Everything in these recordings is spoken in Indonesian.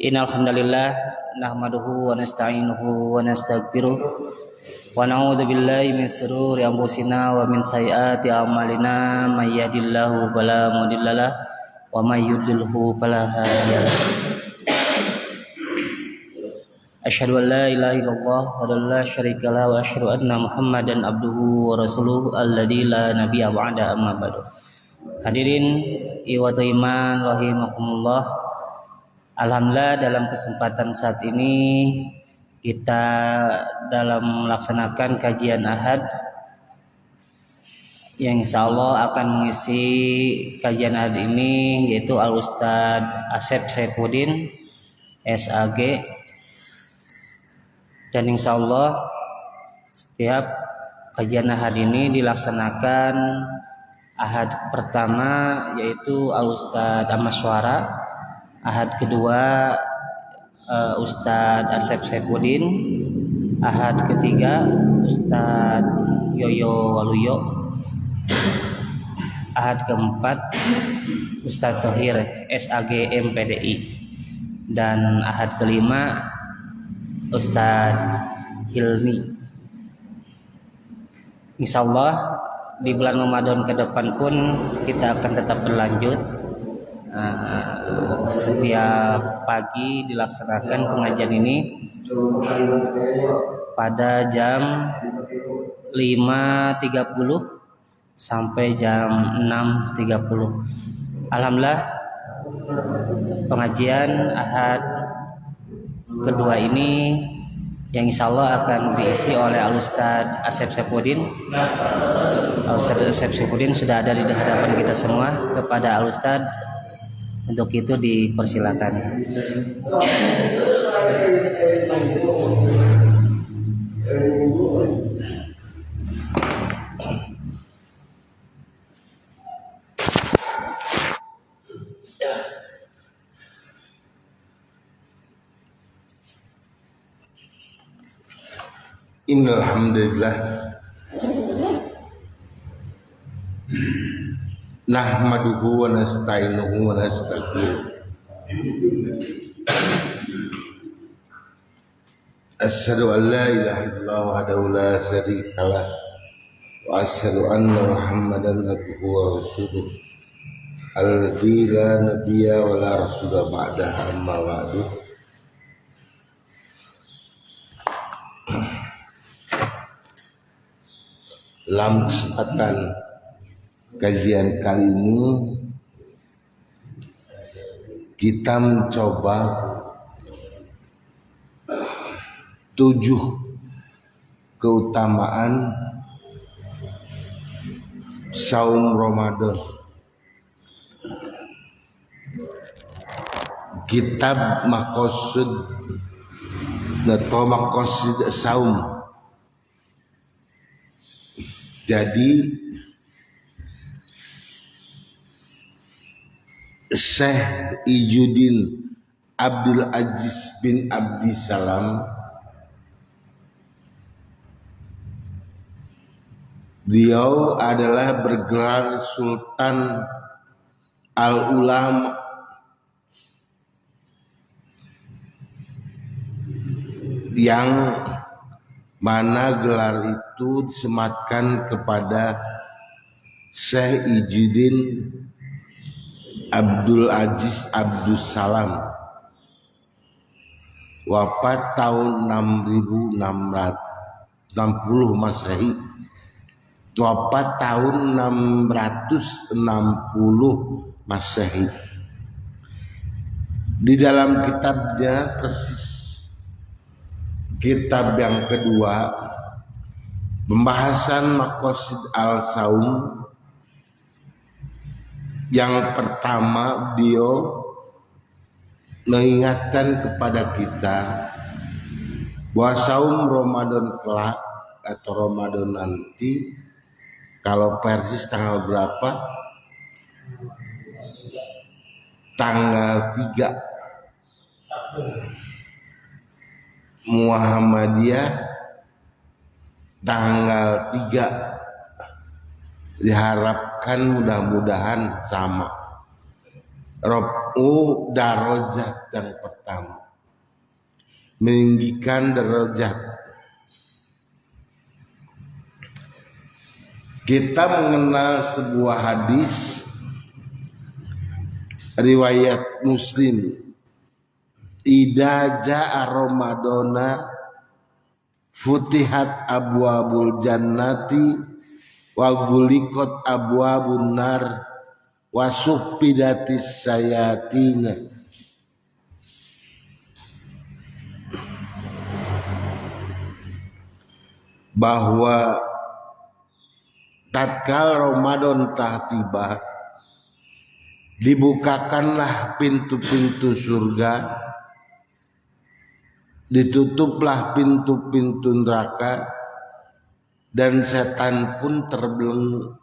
Innal hamdalillah nahmaduhu wa nasta'inuhu wa nastaghfiruh wa na'udzu billahi min shururi anfusina wa min sayyiati a'malina may yahdihillahu fala mudhillalah wa may yudlilhu fala hadiyalah. Asyhadu an la ilaha illallah wa la syarikalah wa asyhadu anna Muhammadan abduhu wa rasuluhu alladzi la nabiyya ba'da amma ba'du. Hadirin ikhwatul iman rahimakumullah. Alhamdulillah dalam kesempatan saat ini kita dalam melaksanakan kajian Ahad yang insya Allah akan mengisi kajian Ahad ini yaitu Al-Ustadz Asep Saifuddin SAG, dan insya Allah setiap kajian Ahad ini dilaksanakan Ahad pertama yaitu Al-Ustadz Ahmad Suara, Ahad kedua Ustadz Asep Saifuddin, Ahad ketiga Ustadz Yoyo Waluyo, Ahad keempat Ustadz Thohir SAG MPDI, dan Ahad kelima Ustadz Hilmi. Insya Allah di bulan Ramadan ke depan pun kita akan tetap berlanjut. Setiap pagi dilaksanakan pengajian ini pada jam 5.30 sampai jam 6.30. Alhamdulillah pengajian Ahad kedua ini yang insya Allah akan diisi oleh Al-Ustadz Asep Saifuddin. Al-Ustadz Asep Saifuddin sudah ada di hadapan kita semua. Kepada Al-Ustadz untuk itu dipersilakan. Innal hamdalillah nahmaduhu wa nasta'inuhu wa nastaghfiruh. Asyhadu an la ilaha illallah wahdahu la syarikalah wa asyhadu anna Muhammadan abduhu wa rasuluh alladzi la nabiyya wa la rasula ba'da amma ba'du. Dalam kesempatan kajian kali ini kita mencoba 7 keutamaan saum Ramadan. Kitab Maqasid atau Maqasid Saum. Jadi Syekh Ijuddin Abdul Aziz bin Abdi Salam, beliau adalah bergelar Sultan Al-Ulama, yang mana gelar itu disematkan kepada Syekh Ijuddin Abdul Aziz Abdus Salam, wafat tahun 6660 Masehi, wafat tahun 660 Masehi. Di dalam kitabnya persis kitab yang kedua, pembahasan Maqasid al-Saum, yang pertama beliau mengingatkan kepada kita bahwa saum Ramadan kelak atau Ramadan nanti, kalau persis tanggal berapa tanggal 3 Muhammadiyah tanggal 3 diharapkan mudah-mudahan sama. Rabu darajat yang pertama, meninggikan derajat. Kita mengenal sebuah hadis riwayat Muslim, idza jaa ramadana futihat abwabul jannati wa guliqat abwabun nar wa suppidatis sayatina. Bahwa tatkala Ramadan telah tiba, dibukakanlah pintu-pintu surga, ditutuplah pintu-pintu neraka, dan setan pun terbelenggu.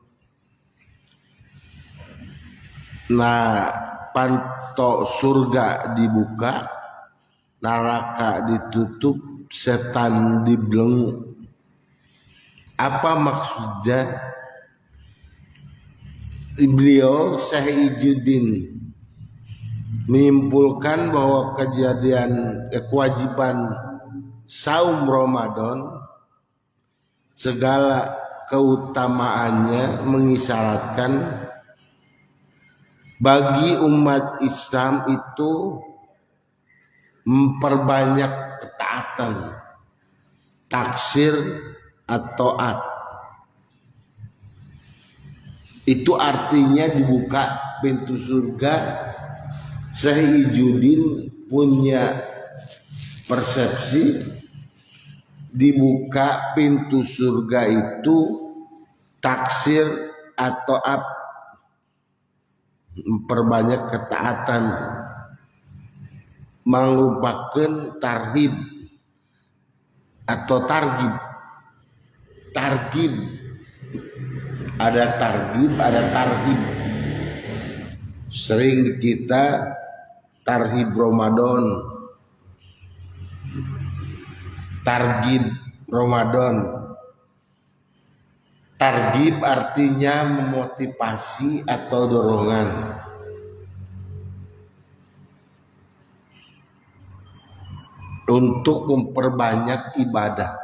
Nah, pantok surga dibuka, neraka ditutup, setan dibelenggu. Apa maksudnya? Beliau Syekh Ijuddin menyimpulkan bahwa kewajiban saum Ramadan segala keutamaannya mengisyaratkan bagi umat Islam itu memperbanyak ketaatan, taksir atau taat. Itu artinya dibuka pintu surga. Syekh Ijuddin punya persepsi dibuka pintu surga itu taksir atau memperbanyak ketaatan, merupakan tarhib atau targib. Targib ada targib, ada tarhib. Sering kita tarhib Ramadan, targib Ramadan. Targib artinya memotivasi atau dorongan. Untuk memperbanyak ibadah.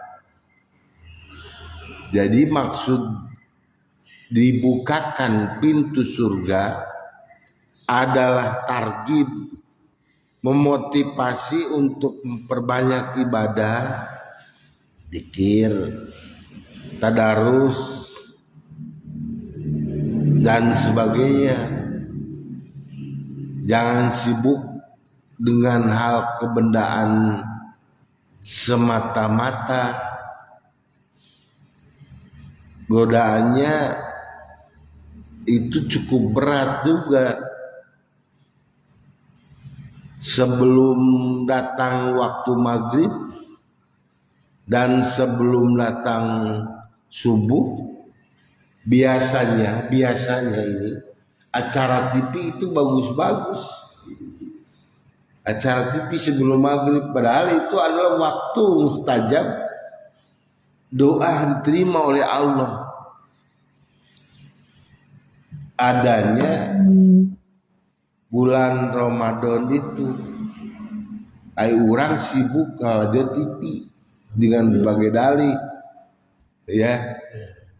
Jadi maksud dibukakan pintu surga adalah targib, memotivasi untuk memperbanyak ibadah, zikir, tadarus, dan sebagainya. Jangan sibuk dengan hal kebendaan semata-mata. Godaannya itu cukup berat juga. Sebelum datang waktu maghrib dan sebelum datang subuh, biasanya ini acara TV itu bagus-bagus. Acara TV sebelum maghrib, padahal itu adalah waktu mustajab, doa diterima oleh Allah. Adanya bulan Ramadan itu orang sibuk kalau TV dengan berbagai dalih, ya,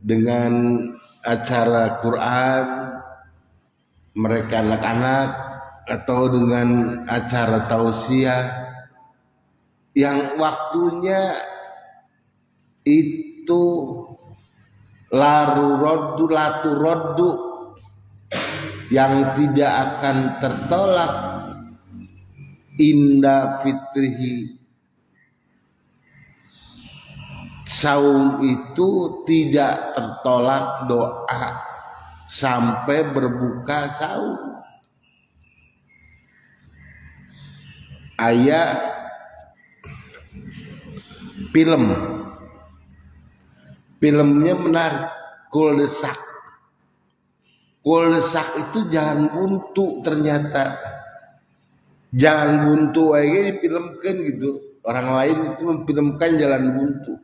dengan acara Quran mereka anak-anak, atau dengan acara tausiah yang waktunya itu latu roddu yang tidak akan tertolak inda fitrihi. Saum itu tidak tertolak doa sampai berbuka saum. Ayat filmnya menarik, Kuldesak itu jalan buntu ternyata. Jalan buntu aja difilmkan gitu. Orang lain itu memfilmkan jalan buntu.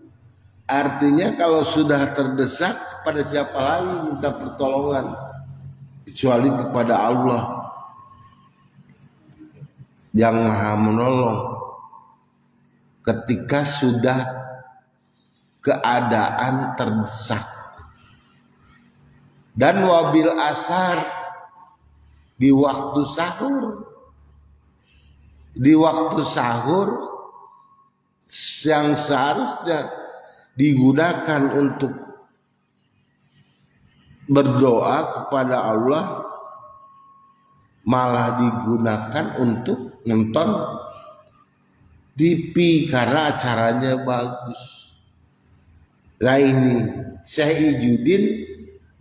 Artinya kalau sudah terdesak, kepada siapa lagi minta pertolongan kecuali kepada Allah yang Maha Menolong ketika sudah keadaan terdesak. Dan wabil asar, di waktu sahur, di waktu sahur yang seharusnya digunakan untuk berdoa kepada Allah, malah digunakan untuk nonton TV karena acaranya bagus. Nah ini Syekh Ijudin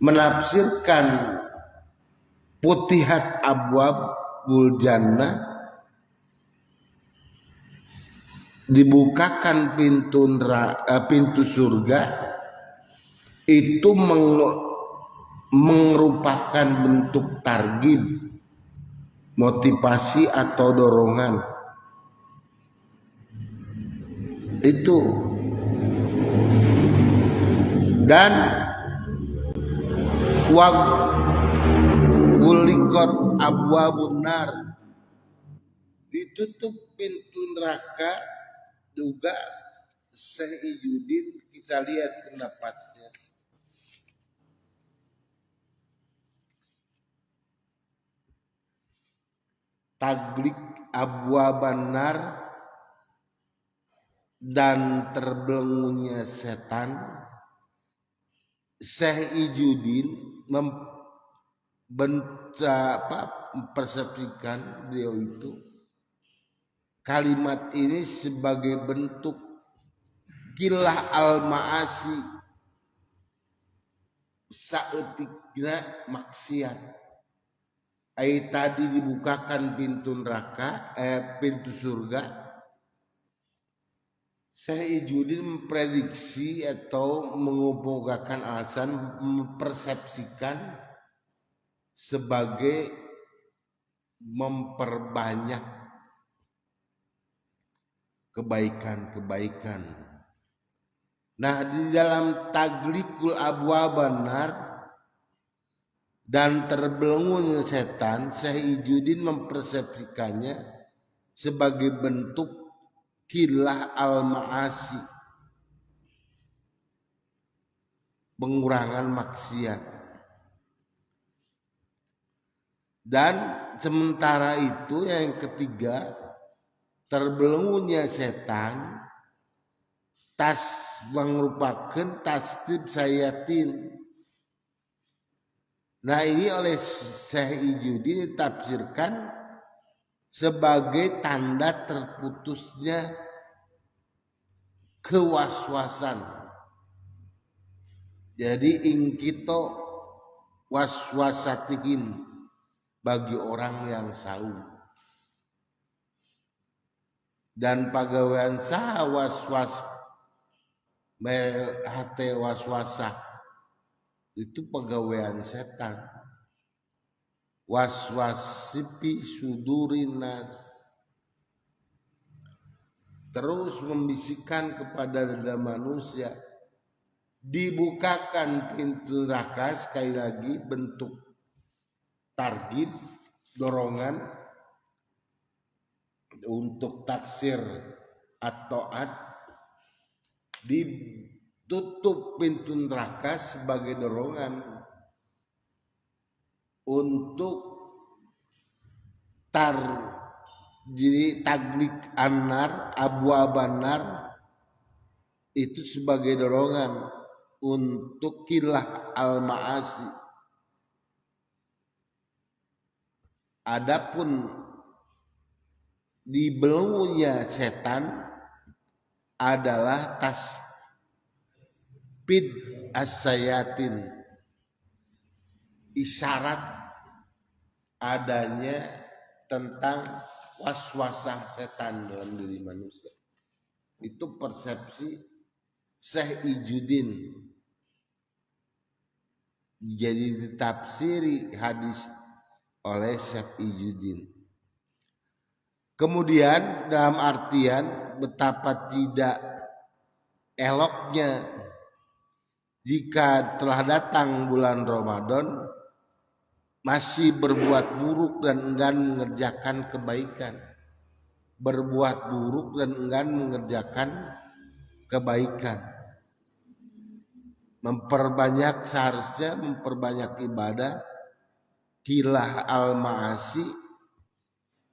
menafsirkan Putihat Abwabul Jannah, dibukakan pintu surga, itu merupakan bentuk targhib, motivasi atau dorongan. Itu. Dan gulikot abwabun nar, ditutup pintu neraka juga. Syekh Ijudin, kita lihat pendapatnya. Taglik abwaban nar, dan terbelenggunya setan. Syekh Ijudin mempersepsikan beliau itu kalimat ini sebagai bentuk kilah al-ma'asi, saeutikna maksiat. Tadi dibukakan pintu neraka, pintu surga. Syekh Ijudin memprediksi atau mengumpulkan alasan, mempersepsikan sebagai memperbanyak kebaikan-kebaikan. Nah, di dalam Taglikul Abwaban Nar dan terbelenggunya setan, Syekh Ijudin mempersepsikannya sebagai bentuk kilah al-ma'asi, pengurangan maksiat. Dan sementara itu yang ketiga, terbelenggunya setan, tas merupakan tasdib sayatin. Nah ini oleh Syekh Ijudin ditafsirkan sebagai tanda terputusnya kewaswasan. Jadi ingkito waswasatihim, bagi orang yang saum. Dan pagawean saha waswas hate waswasa, itu pegawaian setan. Waswasipi sudurinas, terus membisikkan kepada dada manusia. Dibukakan pintu neraka, sekali lagi bentuk targhib, dorongan untuk taksir atau ditutup pintu neraka sebagai dorongan untuk jadi taglik anar, abwaban nar, itu sebagai dorongan untuk kilah al-ma'asi. Adapun dibelenggunya setan adalah tasbid as-sayatin, isyarat adanya tentang waswasah setan dalam diri manusia. Itu persepsi Syekh Ijudin. Jadi ditafsiri hadis oleh Syekh Ijudin. Kemudian dalam artian betapa tidak eloknya jika telah datang bulan Ramadan masih berbuat buruk dan enggan mengerjakan kebaikan. Berbuat buruk dan enggan mengerjakan kebaikan. Seharusnya memperbanyak ibadah, tilah al-ma'asi,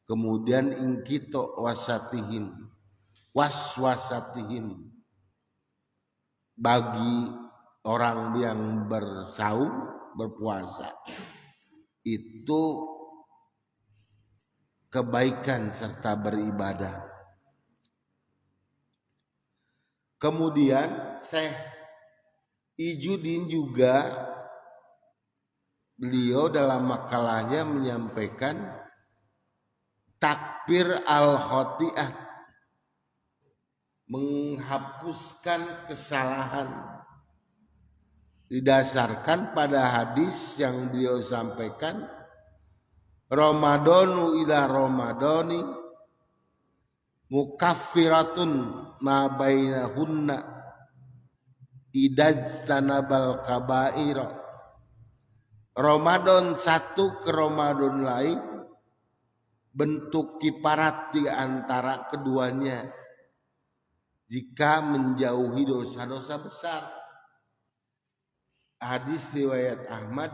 kemudian ingkito waswasatihim bagi orang yang bersaum, berpuasa itu kebaikan serta beribadah. Kemudian Syekh Ijudin juga beliau dalam makalahnya menyampaikan takbir al-khoti'ah, menghapuskan kesalahan, didasarkan pada hadis yang beliau sampaikan, Ramadanu ila Ramadani mukaffiratun ma bainahunna idajtanabal kabaira. Ramadan satu ke Ramadan lain bentuk kiparat di antara keduanya jika menjauhi dosa-dosa besar. Hadis riwayat Ahmad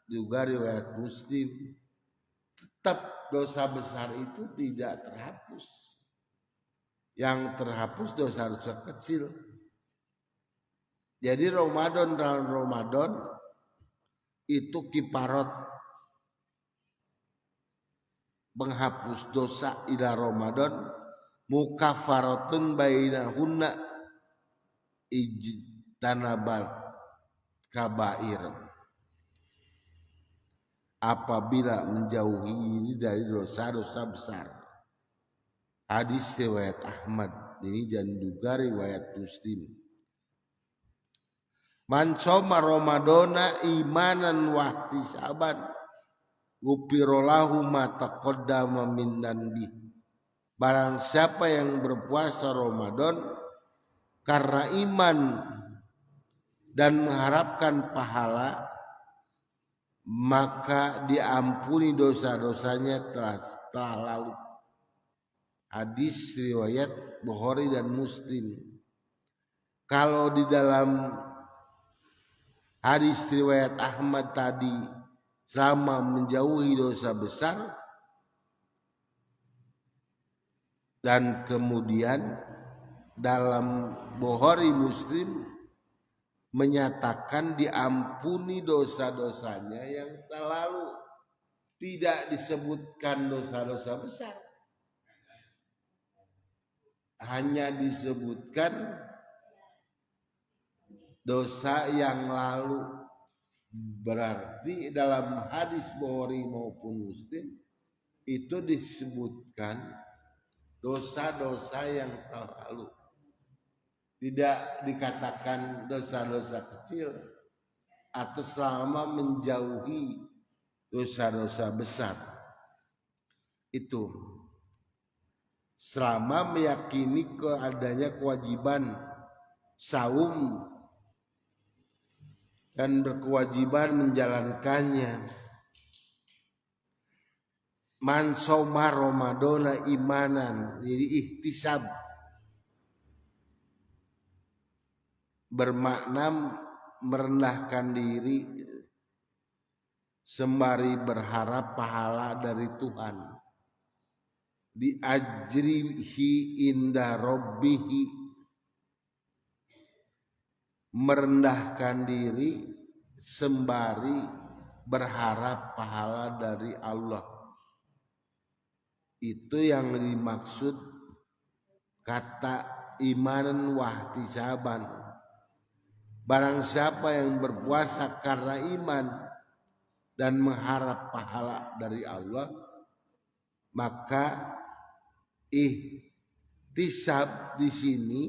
juga riwayat Muslim. Tetap dosa besar itu tidak terhapus. Yang terhapus dosa-dosa kecil. Jadi dalam Ramadan itu kiparat menghapus dosa ila Ramadan mukaffaratun bainahunna ijtanabal kabair, apabila menjauhi ini dari dosa-dosa besar. Hadis riwayat Ahmad ini dan juga riwayat Muslim. Man shoma Ramadana imanan wa ihtisaban ghufira lahu ma taqaddama min dhanbi. Barang siapa yang berpuasa Ramadan karena iman dan mengharapkan pahala, maka diampuni dosa-dosanya telah lalu. Hadis riwayat Bukhari dan Muslim. Kalau di dalam hadis riwayat Ahmad tadi selama menjauhi dosa besar, dan kemudian dalam Bukhari Muslim menyatakan diampuni dosa-dosanya yang terlalu, tidak disebutkan dosa-dosa besar, hanya disebutkan dosa yang lalu. Berarti dalam hadis Bukhari maupun Muslim itu disebutkan dosa-dosa yang terlalu, tidak dikatakan dosa-dosa kecil atau selama menjauhi dosa-dosa besar. Itu selama meyakini adanya kewajiban saum dan berkewajiban menjalankannya. Man shoma Ramadana imanan, jadi ihtisab bermakna merendahkan diri sembari berharap pahala dari Tuhan. Di ajrihi inda rabbihi, merendahkan diri sembari berharap pahala dari Allah. Itu yang dimaksud kata imanan wahtisaban. Barang siapa yang berpuasa karena iman dan mengharap pahala dari Allah, maka ihtisab di sini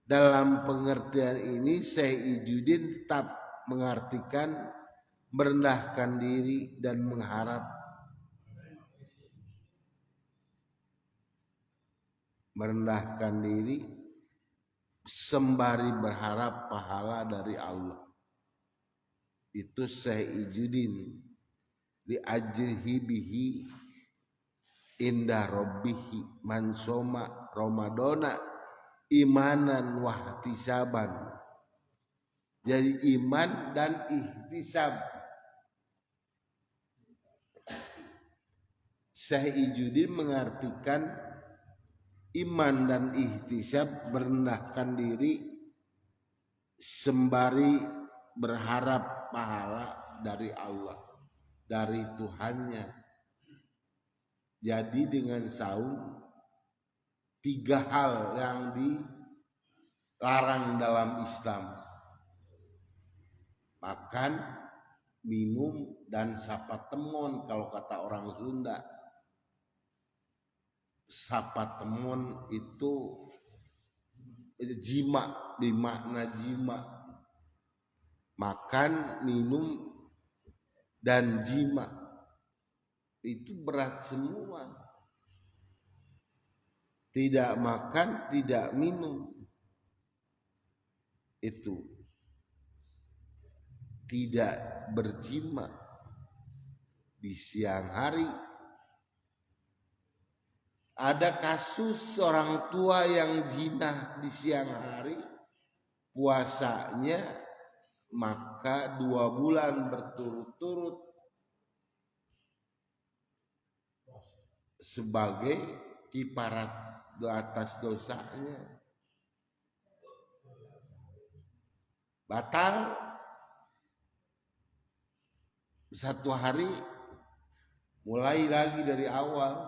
dalam pengertian ini Syekh Ijudin tetap mengartikan merendahkan diri dan mengharap merendahkan diri sembari berharap pahala dari Allah. Itu Syekh Ijudin li ajrihi bihi inda rabbihi man soma ramadana imanan wahtisaban. Jadi iman dan ihtisab. Syekh Ijudin mengartikan iman dan ihtisab merendahkan diri sembari berharap pahala dari Allah, dari Tuhannya. Jadi dengan saum 3 hal yang dilarang dalam Islam: makan, minum, dan sapa temon. Kalau kata orang Sunda, sapa temon itu jima, dimakna jima. Makan, minum, dan jima itu berat semua. Tidak makan, tidak minum, itu tidak berjima di siang hari. Ada kasus orang tua yang zina di siang hari, puasanya maka 2 bulan berturut-turut sebagai kiparat atas dosanya. Batal 1 hari, mulai lagi dari awal,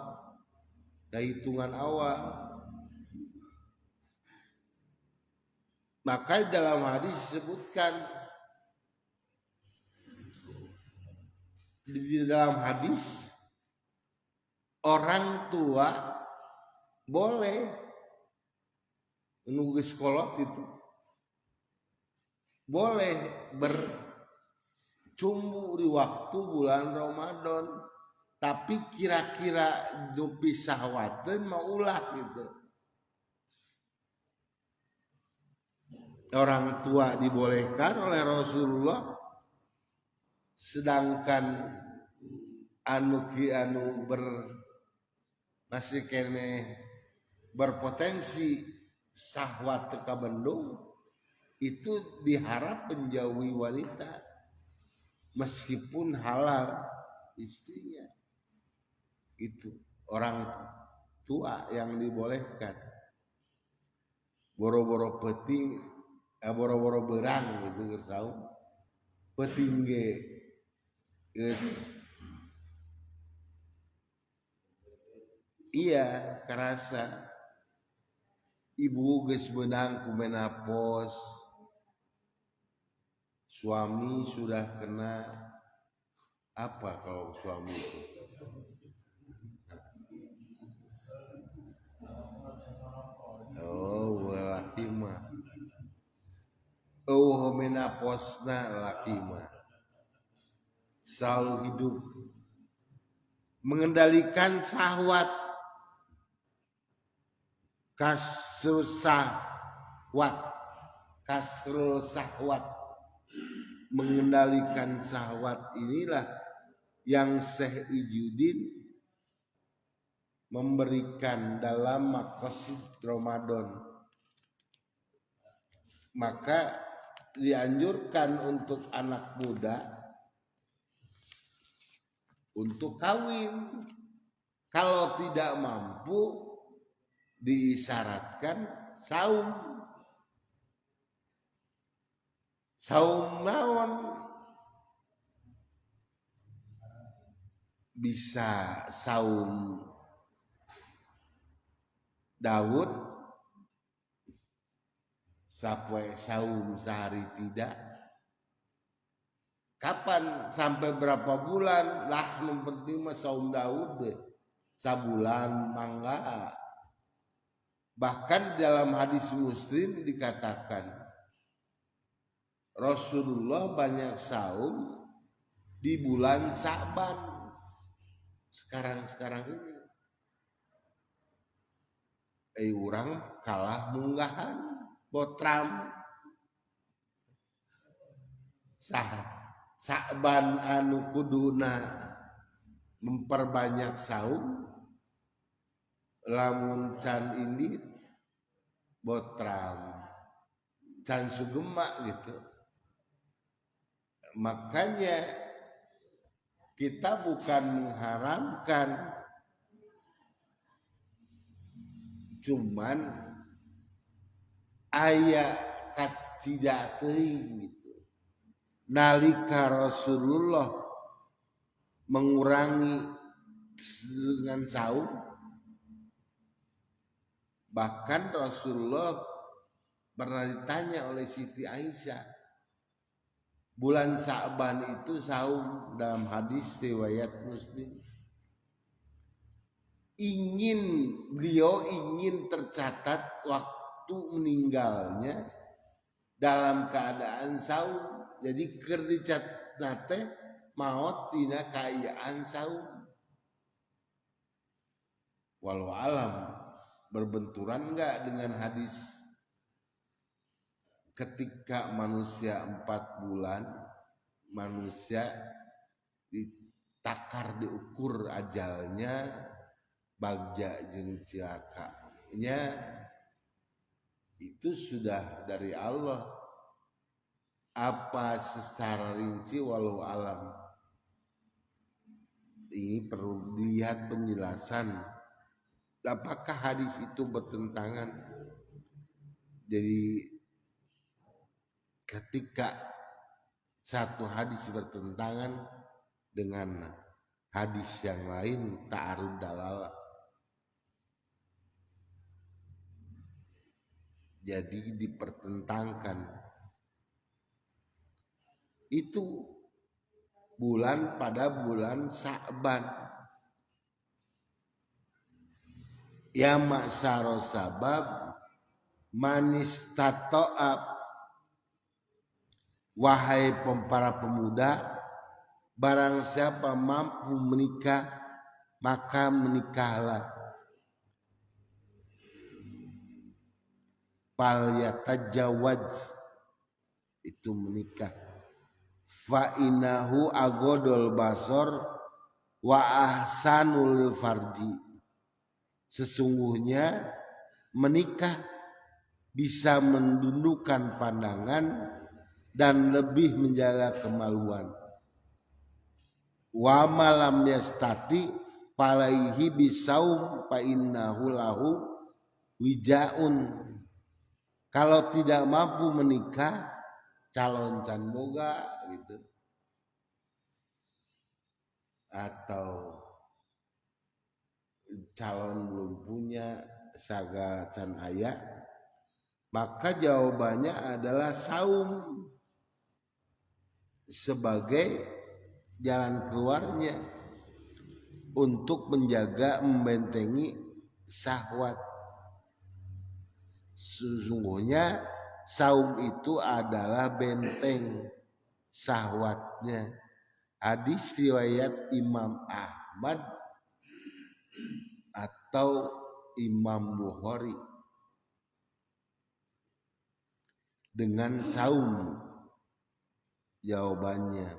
dari hitungan awal. Maka dalam hadis disebutkan, di dalam hadis orang tua boleh menunggu sekolah itu, boleh bercumbu di waktu bulan Ramadan, tapi kira-kira dupi sahwaten mau ulah gitu. Orang tua dibolehkan oleh Rasulullah, sedangkan anu masih kene berpotensi syahwat teka bendung, itu diharap menjauhi wanita meskipun halal istrinya. Itu orang tua yang dibolehkan. Boro-boro peting, boro-boro berang gitu bersaum, peting ge iya karasa ibu geus benang ku menapos, suami sudah kena apa kalau suami itu? Oh, laki mah. Oh, menaposna laki mah selalu hidup mengendalikan syahwat, kasrul syahwat, mengendalikan syahwat. Inilah yang Syekh Ijudin memberikan dalam maqasid Ramadan. Maka dianjurkan untuk anak muda untuk kawin. Kalau tidak mampu, disyaratkan saum. Saum naon? Bisa saum Daud, sampai saum sehari tidak. Kapan sampai berapa bulan lah, yang penting mah saum Daud deh. Sabulan mangga. Bahkan dalam hadis Muslim dikatakan Rasulullah banyak saum di bulan Sa'ban. Sekarang ini urang kalah munggahan botram Sa'ban anu kuduna memperbanyak saum lamun can ini botram can sugema gitu. Makanya kita bukan mengharamkan, cuman aya kacida teuing gitu. Nalika Rasulullah mengurangi dengan saum, bahkan Rasulullah pernah ditanya oleh Siti Aisyah, bulan Sa'ban itu saum, dalam hadis riwayat Muslim. Beliau ingin tercatat waktu meninggalnya dalam keadaan saum. Jadi keur dicatat teh maot dina kaayaan saum. Walau alam berbenturan enggak dengan hadis ketika manusia 4 bulan manusia ditakar diukur ajalnya bagja jeung cilakanya itu sudah dari Allah. Apa secara rinci walau alam ini perlu dilihat penjelasan apakah hadis itu bertentangan. Jadi ketika satu hadis bertentangan dengan hadis yang lain ta'arud dalalah, jadi dipertentangkan. Itu bulan pada bulan Sa'ban. Ya ma'syaro sabab manistato'ab, wahai para pemuda, barang siapa mampu menikah maka menikahlah. Fal yatajawwaj, itu menikah. Fa innahu agodol basor wa ahsanul farji, sesungguhnya menikah bisa mendundukkan pandangan dan lebih menjaga kemaluan. Wa malam yastati falaihi bisaum fa innahu lahu wijaun, kalau tidak mampu menikah calon can boga gitu, atau calon belum punya saga can aya, maka jawabannya adalah saum sebagai jalan keluarnya untuk menjaga membentengi syahwat. Sesungguhnya saum itu adalah benteng syahwatnya. Hadis riwayat Imam Ahmad atau Imam Bukhari dengan saum jawabannya.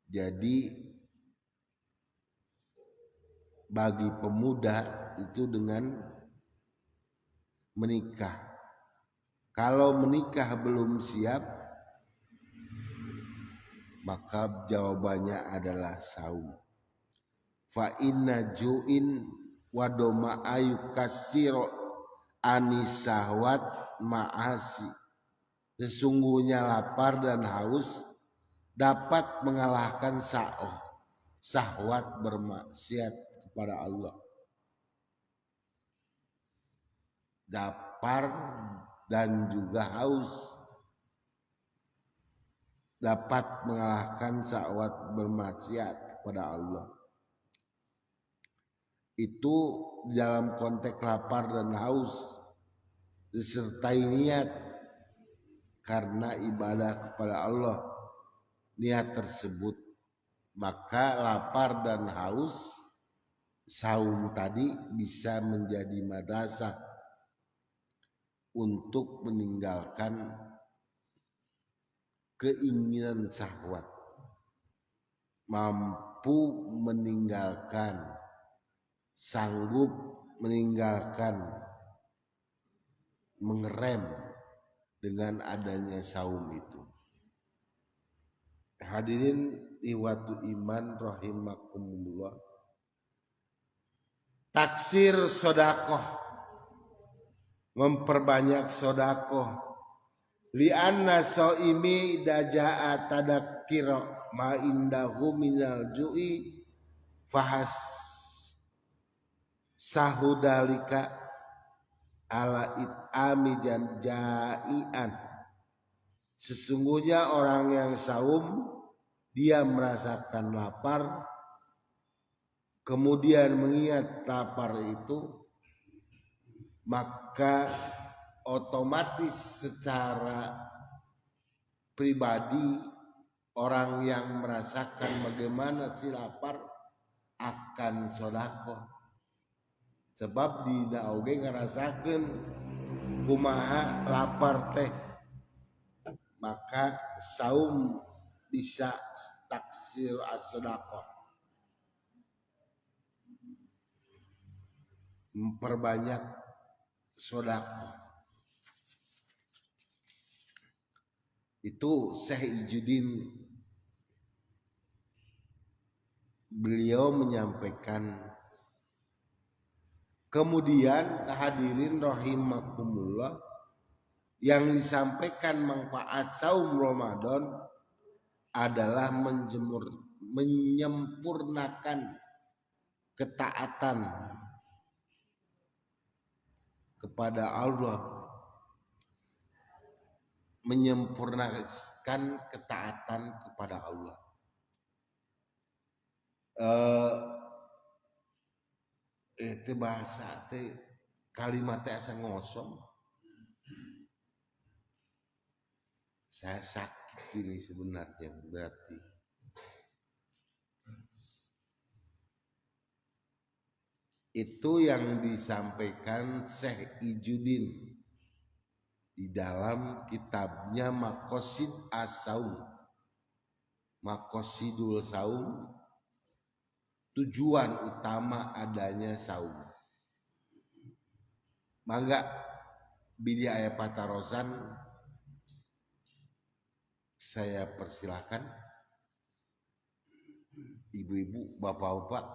Jadi bagi pemuda itu dengan menikah. Kalau menikah belum siap, maka jawabannya adalah saum. Fa inna ju'in wa doma ayukasiro anisahwat ma'asi, sesungguhnya lapar dan haus dapat mengalahkan syahwat bermaksiat kepada Allah. Lapar dan juga haus dapat mengalahkan syahwat bermaksiat kepada Allah. Itu dalam konteks lapar dan haus disertai niat karena ibadah kepada Allah. Niat tersebut, maka lapar dan haus saum tadi bisa menjadi madrasah untuk meninggalkan keinginan syahwat, mampu meninggalkan, sanggup meninggalkan, mengerem dengan adanya saum itu. Hadirin iwatu iman rahimakumullah. Taksir sodakoh, memperbanyak sodakoh. Lianna soimi daja'a tadakkira ma indahu minal ju'i fahas sahudalika ala it'ami jai'an. Sesungguhnya orang yang saum dia merasakan lapar, kemudian mengingat lapar itu, maka otomatis secara pribadi orang yang merasakan bagaimana si lapar akan sodako. Sebab dina oge ngerasakeun kumaha lapar teh, maka saum bisa taksir as-sodako, memperbanyak sodako. Itu Syekh Ijuddin beliau menyampaikan. Kemudian hadirin rahimakumullah, yang disampaikan manfaat saum Ramadan adalah menyempurnakan ketaatan kepada Allah, menyempurnakan ketaatan kepada Allah. Itu bahasa teh kalimatnya asa ngosong. Saya sakit ini sebenarnya berarti. Itu yang disampaikan Syekh Ijuddin di dalam kitabnya Maqasid As-Saum, Maqasidul Saum, tujuan utama adanya saum. Mangga bidi aya patarosan, saya persilakan ibu-ibu, bapak-bapak.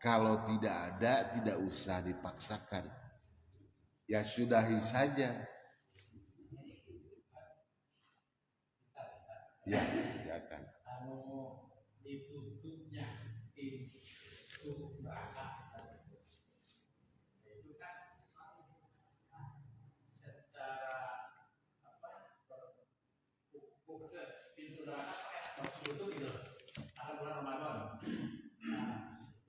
Kalau tidak ada, tidak usah dipaksakan. Ya sudahi saja. Ya, silakan. Ditutupnya pintu neraka itu kan secara pintu neraka pakai tutup gitu pada bulan Ramadan.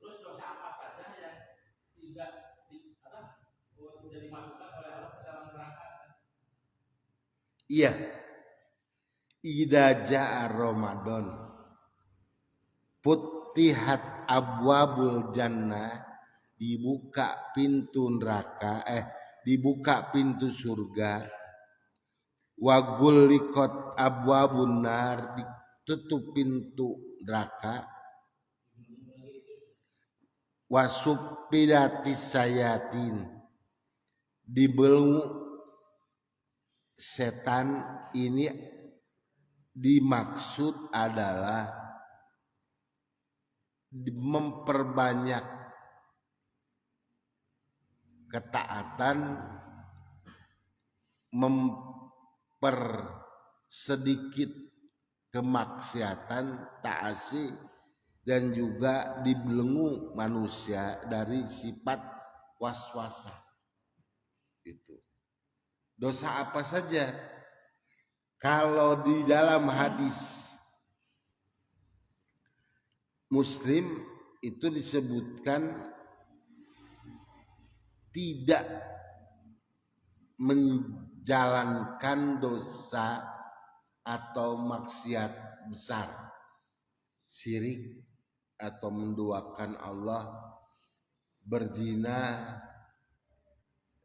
Terus dosa apa saja yang tidak tidak dimasukkan oleh Allah ke dalam neraka? Iya. Idza jaa Ramadan futihat abwabul jannah, dibuka pintu neraka, dibuka pintu surga. Wa gulliqat abwabun nar, ditutup pintu neraka. Wa suppidatis sayatin, dibelenggu setan. Ini dimaksud adalah memperbanyak ketaatan, mempersedikit kemaksiatan, ta'asi, dan juga dibelenggu manusia dari sifat waswasah. Itu dosa apa saja? Kalau di dalam hadis Muslim itu disebutkan tidak menjalankan dosa atau maksiat besar, syirik atau menduakan Allah, berzina,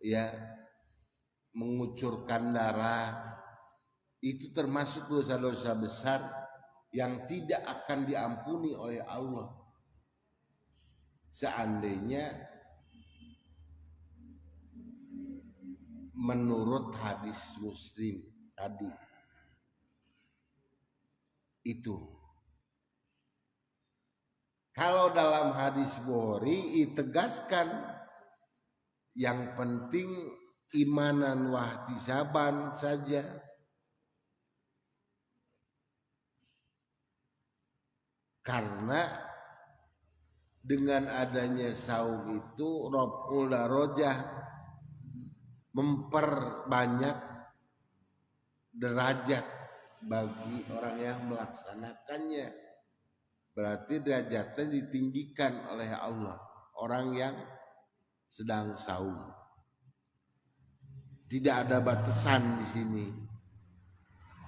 ya, mengucurkan darah, itu termasuk dosa-dosa besar yang tidak akan diampuni oleh Allah seandainya menurut hadis Muslim tadi. Itu kalau dalam hadis Bukhari ditegaskan yang penting imanan wahtisaban saja, karena dengan adanya saum itu raf'ul darajah, memperbanyak derajat bagi orang yang melaksanakannya. Berarti derajatnya ditinggikan oleh Allah orang yang sedang saum. Tidak ada batasan di sini.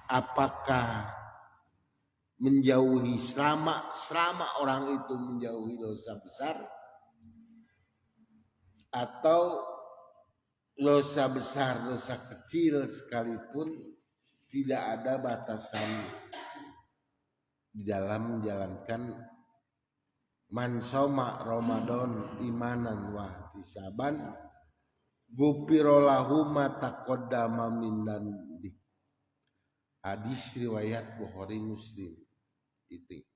Apakah menjauhi selama orang itu menjauhi dosa besar, atau dosa besar, dosa kecil sekalipun, tidak ada batasan di dalam menjalankan man soma Ramadan imanan wahtisaban gupirolahu ma taqaddama min dzambi. Hadis riwayat Bukhari Muslim. Itu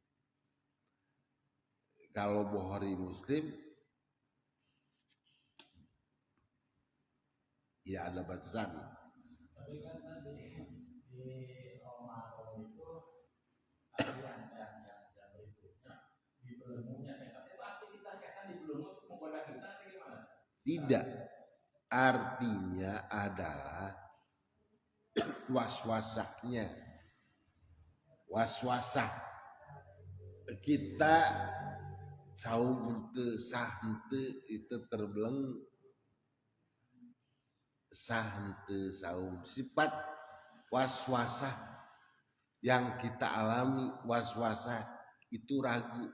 kalau Bukhari Muslim ya ada batasan. Tapi kan tadi di Ramadan itu ada yang berikutnya di belenggunya setan. Itu aktivitas setan di belenggu untuk menggoda kita atau gimana? Tidak, artinya adalah waswasahnya, waswasah kita saum henteu sah henteu itu terbelenggu, sah henteu saum. Sifat waswasah yang kita alami, waswasah itu ragu.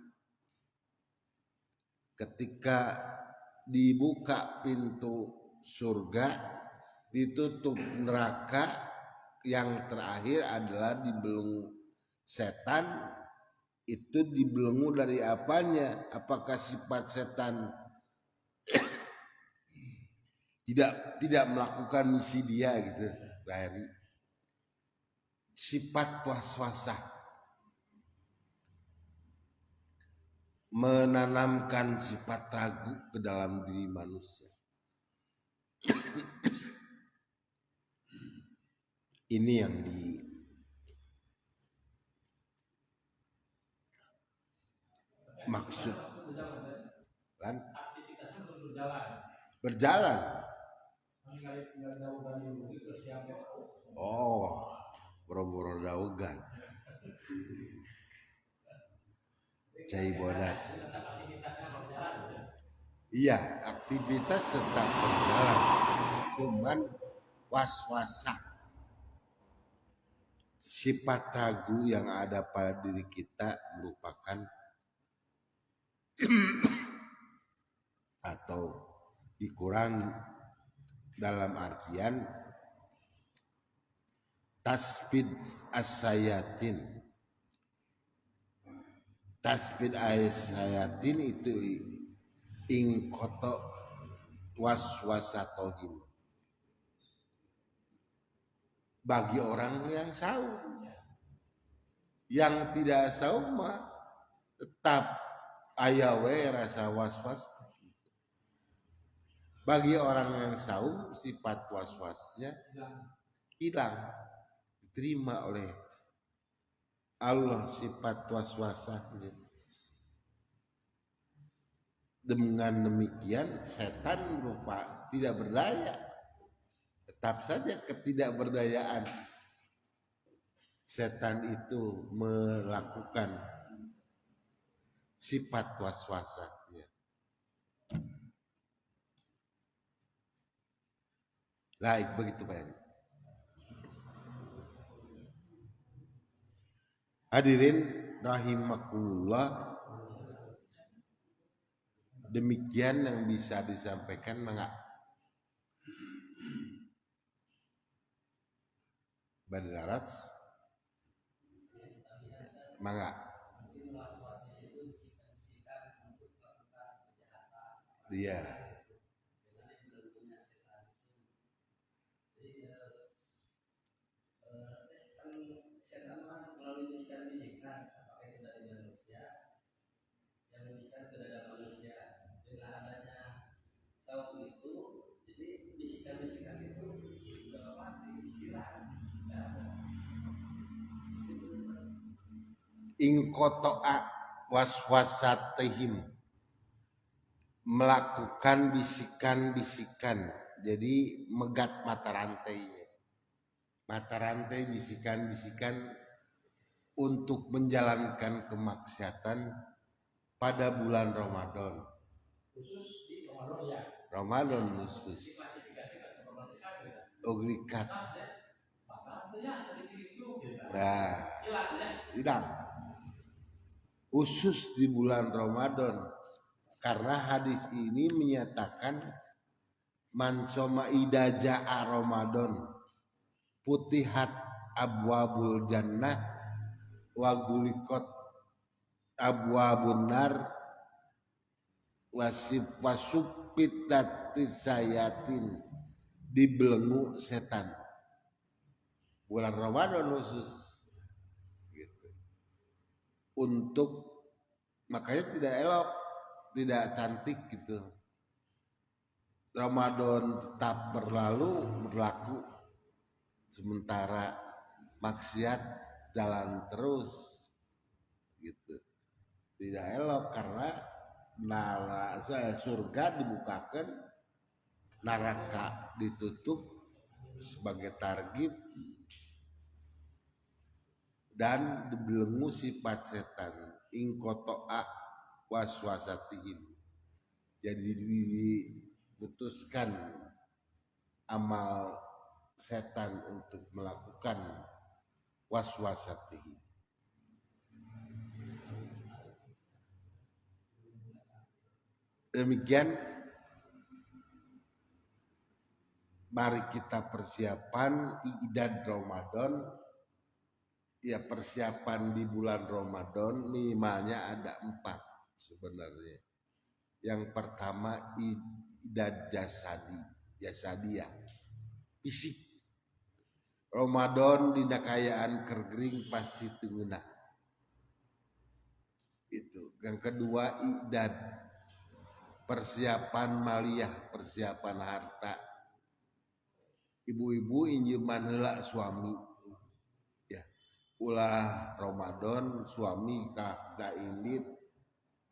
Ketika dibuka pintu surga, ditutup neraka, yang terakhir adalah dibelenggu setan. Itu dibelenggu dari apanya? Apakah sifat setan tidak melakukan misi dia gitu, Bahari? Sifat waswasah, menanamkan sifat ragu ke dalam diri manusia. Ini yang dimaksud kan? Berjalan. Oh, boro-boro daugan. Cai bodas. Iya, aktivitas tetap berjalan. Cuman was-wasah, sifat ragu yang ada pada diri kita merupakan atau dikurangi dalam artian tasbid as-sayatin. Tasbid as-sayatin itu ingkoto waswasatohim. Bagi orang yang saum, yang tidak saum mah tetap ayawe rasa waswas. Bagi orang yang saum, sifat waswasnya hilang, diterima oleh Allah sifat waswasanya. Dengan demikian setan berupa tidak berdaya. Tetap saja ketidakberdayaan setan itu melakukan sifat waswasanya. Baik, begitu Pak. Hadirin rahimakumullah, demikian yang bisa disampaikan. Mangga Bandararas, mangga. Iya. Ingkotoa waswasatihim, melakukan bisikan-bisikan. Jadi megat mata rantainya. Mata rantai bisikan-bisikan untuk menjalankan kemaksiatan pada bulan Ramadan. Khusus di Ramadan ya. Ramadan khusus. Oglikat. Nah, tidak. Khusus di bulan Ramadan. Karena hadis ini menyatakan man soma idaja'a Ramadan putihat abwabul jannah wa gulikot abwabun nar wasupitatis sayatin, dibelenggu setan. Bulan Ramadan khusus gitu. Untuk makanya tidak elok, tidak cantik gitu. Ramadan tetap berlaku, sementara maksiat jalan terus gitu. Tidak elok karena surga dibukakan, neraka ditutup sebagai targhib, dan dibelenggu sifat setan. Ingkoto'a waswasatihim, jadi diputuskan amal setan untuk melakukan waswasatihim. Demikian, mari kita persiapan ibadah Ramadan. Ya, persiapan di bulan Ramadan minimalnya ada 4 sebenarnya. Yang pertama ibadah jasadiah, fisik. Ramadan dina kayaan kergering pasti tengenah. Itu. Yang kedua ibadah persiapan maliyah, persiapan harta. Ibu-ibu injeman heula suami. Ya, ulah Ramadan suami ka indit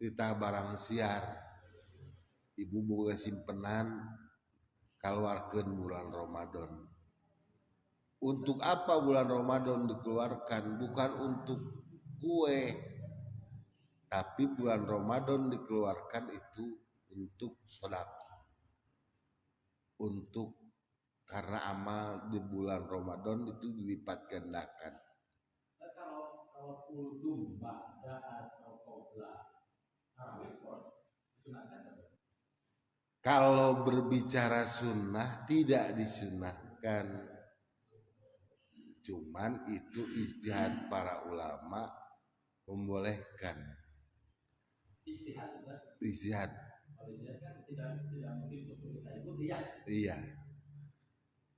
ditah barang siar. Ibu boga simpenan kaluarkeun bulan Ramadan. Untuk apa bulan Ramadan dikeluarkan? Bukan untuk kue, tapi bulan Ramadan dikeluarkan itu untuk sedekah. Untuk karena amal di bulan Ramadan itu dilipat gandakan. Kalau kultum ba'da atau qabla tarawih disunahkan. Kalau berbicara sunnah tidak disunahkan, cuman itu ijtihad para ulama membolehkan. Ijtihad. Iya.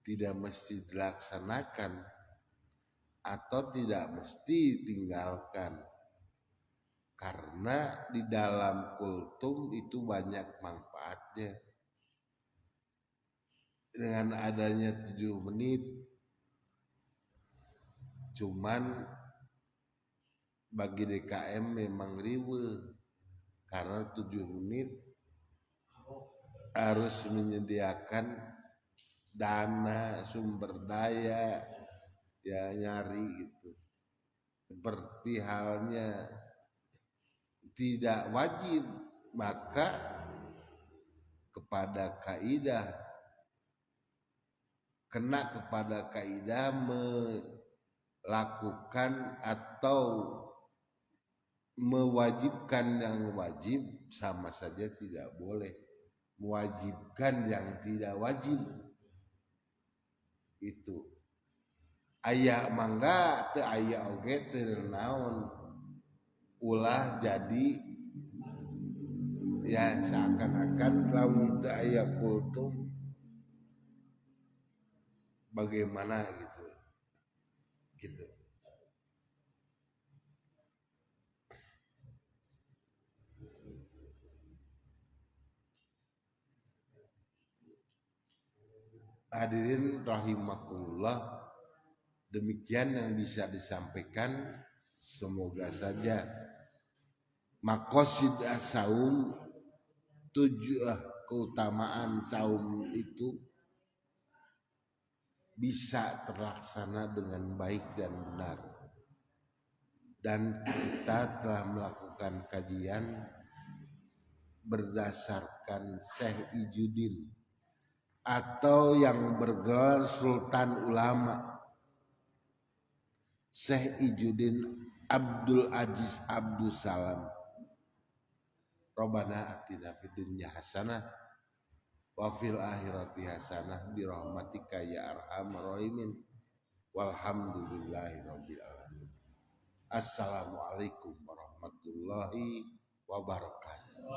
Tidak mesti dilaksanakan atau tidak mesti tinggalkan, karena di dalam kultum itu banyak manfaatnya. Dengan adanya 7 menit, cuman bagi DKM memang riweuh karena 7 menit harus menyediakan dana, sumber daya, ya nyari itu. Seperti halnya tidak wajib, maka kepada kaidah lakukan atau mewajibkan yang wajib sama saja tidak boleh. Mewajibkan yang tidak wajib itu aya mangga teu aya oge teu naon ulah jadi ya seakan-akan lamun teu aya kultum bagaimana gitu gitu. Hadirin rahimakumullah, demikian yang bisa disampaikan. Semoga saja maqasid as-saum, keutamaan saum itu bisa terlaksana dengan baik dan benar. Dan kita telah melakukan kajian berdasarkan Syekh Ijudin atau yang bergelar Sultan Ulama Syekh Ijudin Abdul Aziz Abdus Salam. Rabbana atina fid dunya hasanah wa fil akhirati hasanah bi rahmatika ya arhamar rahimin walhamdulillahi rabbil alamin. Assalamualaikum warahmatullahi wabarakatuh.